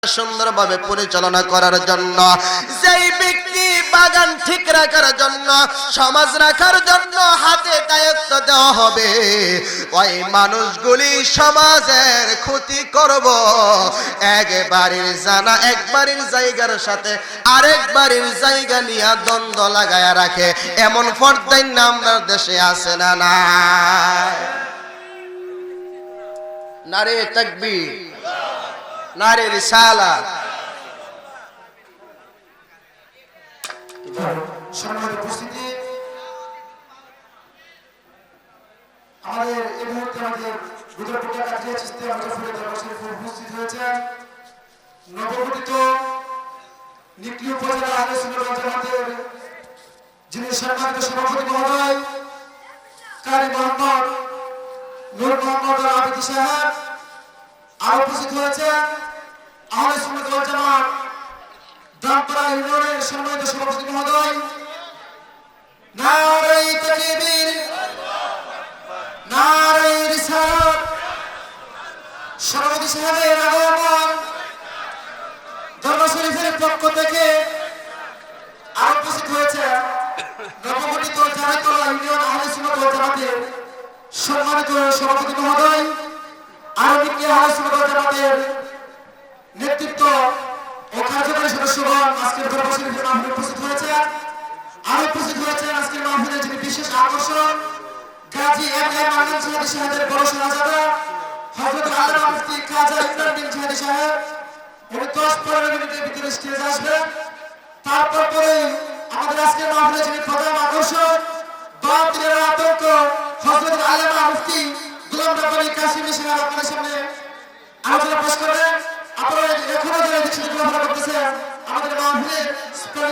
সুন্দরভাবে পরিচালনা করার জন্য, যেই ব্যক্তি বাগান ঠিক রাখার জন্য, সমাজ রাখার জন্য হাতে দায়িত্ব দেওয়া হবে, ওই মানুষগুলি সমাজের ক্ষতি করব। একবারের জানা একবারের জায়গার সাথে আরেক বাড়ির জায়গা নিয়ে দ্বন্দ্ব লাগায়া রাখে, এমন ফরদাইন নামদার দেশে আছে না না? নারে তাকবীর, নারে রিসালাত। সম্মানিত উপস্থিতি, আমাদের এই মুহূর্তে আমাদের গুজরাটে কাটিয়ে চিস্তি আমাদের ফুলে উপস্থিত হয়েছেন নবগঠিত নিকলি উপজেলা আহলে সুন্নাত ওয়াল জামাতের যিনি সম্মানিত সভাপতি মহোদয় কারি মোহাম্মদ নূর মোহাম্মদ আবিদি সাহেব, আর উপস্থিত হয়েছেন আহলে সুন্নাত ওয়াল জামাত দামপাড়া ইউনিয়নের সম্মানিত সভাপতি মহোদয় নারে তাকবীর, নারে রিসালাত, সভাপতি সাহেবের আগমন দরবার শরীফের পক্ষ থেকে আর উপস্থিত হয়েছে নবগঠিত জানাতলা ইউনিয়ন আহলে সুন্নাত ওয়াল জামাতের সম্মানিত সভাপতি মহোদয়, আরবিক আহলে সুন্নাত ওয়াল জামাতের নেতৃত্ব ও কার্যকরী সদস্যগণ আজকের দরবার শরীফের মাহফিলে উপস্থিত হয়েছে। আর উপস্থিত হয়েছেন আজকের মাহফিলের যিনি বিশেষ আকর্ষণ গাজী এম.এ. মান্নান জিহাদি সাহেবের বড় শাহজাদা হযরত আল্লামা মুফতি খাজা ইমরান বিন জিহাদি সাহেব। উনি 10-15 মিনিটের ভিতরে স্টেজে আসবেন। তারপর পরেই আমাদের আজকের মাহফিলের যিনি প্রধান আকর্ষণ বাতিলের আতঙ্ক হযরত আল্লামা মুফতি গোলাম রব্বানী কাশিমি সাহেব আপনাদের সামনে আলোচনা পেশ করবেন। আপনারা এখনো যারা দেখছেন ঘোরাফেরা করতেছেন, আমাদের মাহফিলের স্পেশাল